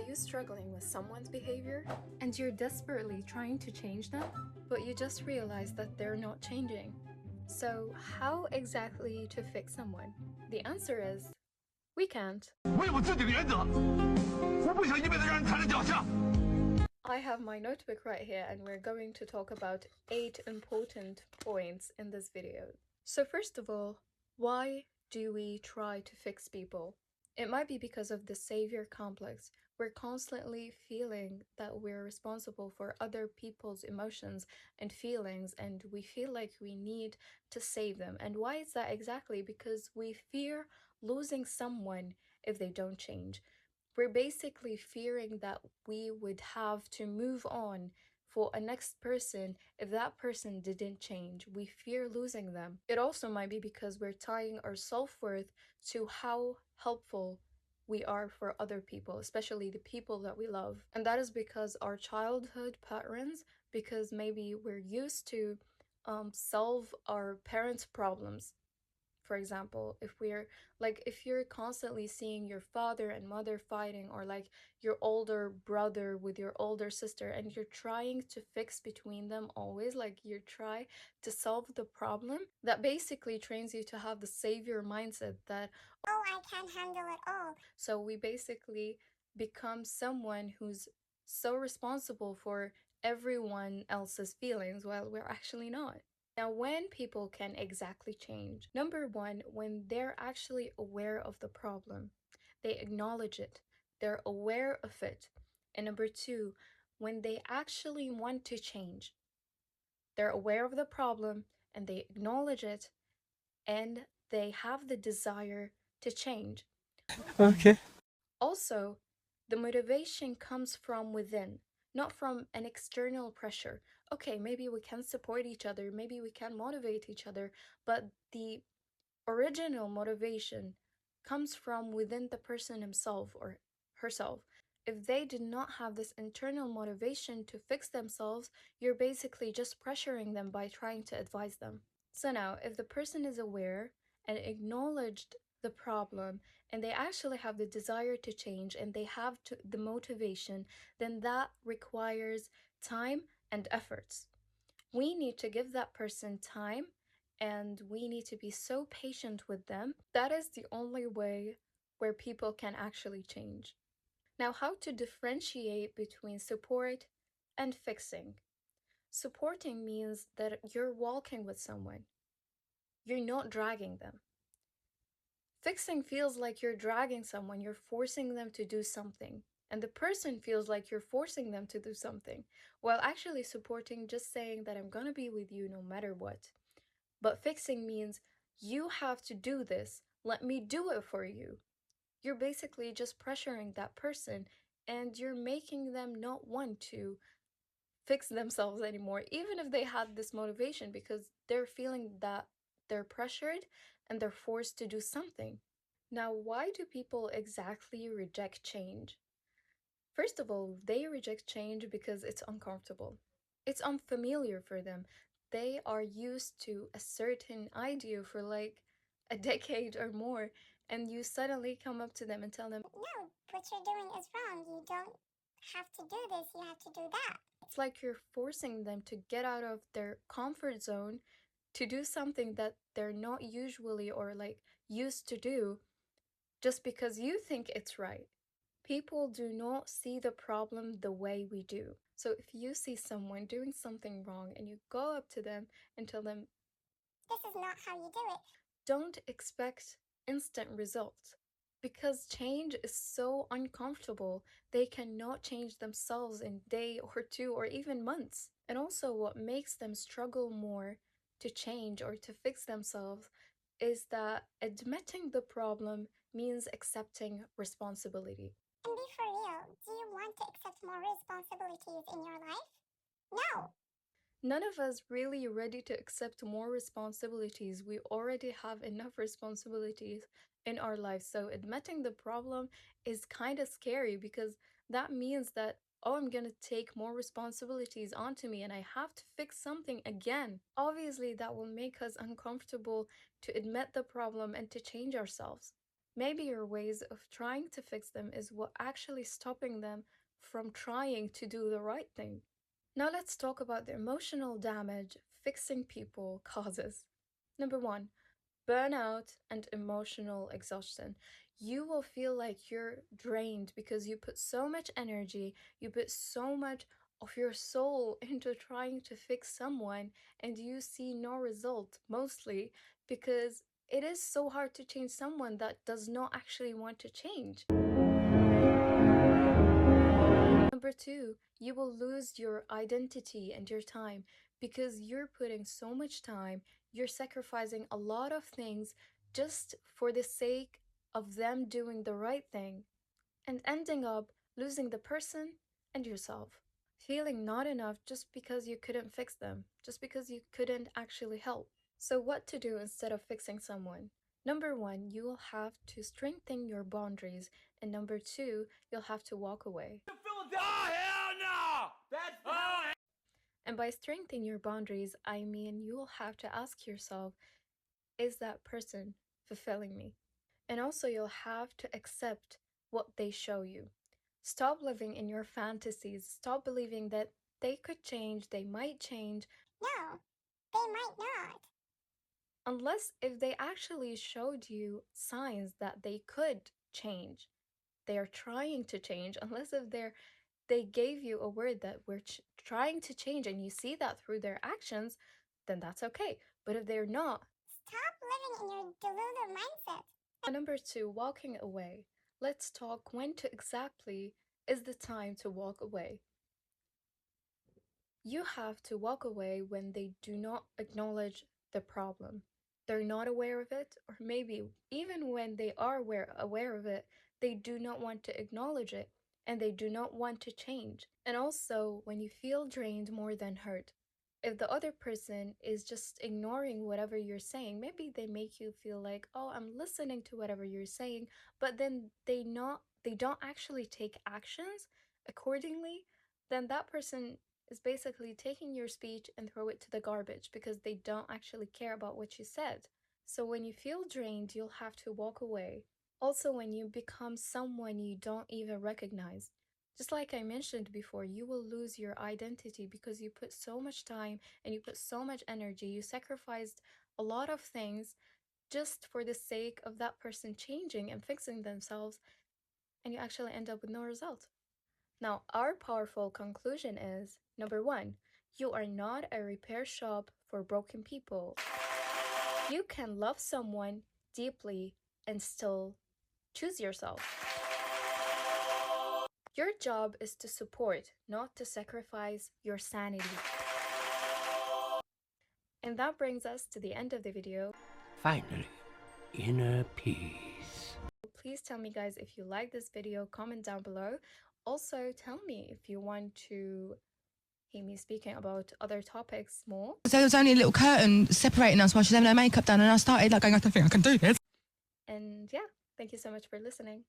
you struggling with someone's behavior and you're desperately trying to change them, but you just realize that they're not changing? So, how exactly to fix someone? The answer is we can't. 我有我自己的原则，我不想一辈子让人踩在脚下。 I have my notebook right here, and we're going to talk about 8 important points in this video. So first of all, why do we try to fix people? It might be because of the savior complex. We're constantly feeling that we're responsible for other people's emotions and feelings, and we feel like we need to save them. And why is that exactly? Because we fear losing someone if they don't change. We're basically fearing that we would have to move on for a next person if that person didn't change. We fear losing them. It also might be because we're tying our self-worth to how helpful we are for other people, especially the people that we love. And that is because our childhood patterns, because maybe we're used to solve our parents' problems. For example, if you're constantly seeing your father and mother fighting, or like your older brother with your older sister, and you're trying to fix between them always, like you try to solve the problem, that basically trains you to have the savior mindset that, oh, I can't handle it all. So we basically become someone who's so responsible for everyone else's feelings while we're actually not. Now, when people can exactly change, number one, when they're actually aware of the problem, they acknowledge it, they're aware of it. And number two, when they actually want to change, they're aware of the problem and they acknowledge it and they have the desire to change. Okay. Also, the motivation comes from within, not from an external pressure. Okay, maybe we can support each other, maybe we can motivate each other, but the original motivation comes from within the person himself or herself. If they did not have this internal motivation to fix themselves, you're basically just pressuring them by trying to advise them. So now, if the person is aware and acknowledged the problem, and they actually have the desire to change, and they have the motivation, then that requires time and efforts. We need to give that person time, and we need to be so patient with them. That is the only way where people can actually change. Now, how to differentiate between support and fixing? Supporting means that you're walking with someone. You're not dragging them. Fixing feels like you're dragging someone, you're forcing them to do something. And the person feels like you're forcing them to do something, while actually supporting, just saying that I'm gonna be with you no matter what. But fixing means you have to do this, let me do it for you. You're basically just pressuring that person, and you're making them not want to fix themselves anymore, even if they had this motivation, because they're feeling that they're pressured and they're forced to do something. Now, why do people exactly reject change? First of all, they reject change because it's uncomfortable. It's unfamiliar for them. They are used to a certain idea for like a decade or more, and you suddenly come up to them and tell them, No, what you're doing is wrong. You don't have to do this, you have to do that. it's like you're forcing them to get out of their comfort zone to do something that they're not usually or like used to do just because you think it's right. People do not see the problem the way we do. So if you see someone doing something wrong and you go up to them and tell them, this is not how you do it, don't expect instant results. Because change is so uncomfortable, they cannot change themselves in a day or two or even months. And also what makes them struggle more to change or to fix themselves is that admitting the problem means accepting responsibility. and be for real. Do you want to accept more responsibilities in your life? No. None of us really ready to accept more responsibilities. We already have enough responsibilities in our life. So admitting the problem is kind of scary, because that means that, oh, I'm gonna take more responsibilities onto me and I have to fix something again. Obviously, that will make us uncomfortable to admit the problem and to change ourselves. Maybe your ways of trying to fix them is what actually stopping them from trying to do the right thing. Now let's talk about the emotional damage fixing people causes. Number one, burnout and emotional exhaustion. You will feel like you're drained because you put so much energy, you put so much of your soul into trying to fix someone, and you see no result, mostly because it is so hard to change someone that does not actually want to change. Number two, you will lose your identity and your time because you're putting so much time, you're sacrificing a lot of things just for the sake of them doing the right thing, and ending up losing the person and yourself. Feeling not enough just because you couldn't fix them, just because you couldn't actually help. So, what to do instead of fixing someone? Number one, you will have to strengthen your boundaries, and number two, you'll have to walk away. Oh, hell no! That's And by strengthening your boundaries, I mean you'll have to ask yourself, is that person fulfilling me? And also, you'll have to accept what they show you. Stop living in your fantasies. Stop believing that they could change, they might change, No, they might not. unless if they actually showed you signs that they could change. They are trying to change, unless if they gave you a word that we're trying to change and you see that through their actions, then that's okay. But if they're not, Stop living in your delulu mindset. number two, walking away. Let's talk when to exactly is the time to walk away. You have to walk away when they do not acknowledge the problem. They're not aware of it, or maybe even when they are aware of it, they do not want to acknowledge it and they do not want to change. And also, when you feel drained more than hurt, if the other person is just ignoring whatever you're saying, maybe they make you feel like, oh, I'm listening to whatever you're saying, but then they don't actually take actions accordingly, then that person is basically taking your speech and throw it to the garbage because they don't actually care about what you said. So when you feel drained, you'll have to walk away. Also, when you become someone you don't even recognize. Just like I mentioned before, you will lose your identity because you put so much time and you put so much energy. You sacrificed a lot of things just for the sake of that person changing and fixing themselves, and you actually end up with no result. Now, our powerful conclusion is number one, you are not a repair shop for broken people. You can love someone deeply and still choose yourself. Your job is to support, not to sacrifice your sanity. And that brings us to the end of the video. finally inner peace. Please tell me, guys, if you like this video, comment down below. Also, tell me if you want to hear me speaking about other topics more. So there was only a little curtain separating us while she's having her makeup done, and I started like going, I don't think I can do this. And yeah, thank you so much for listening.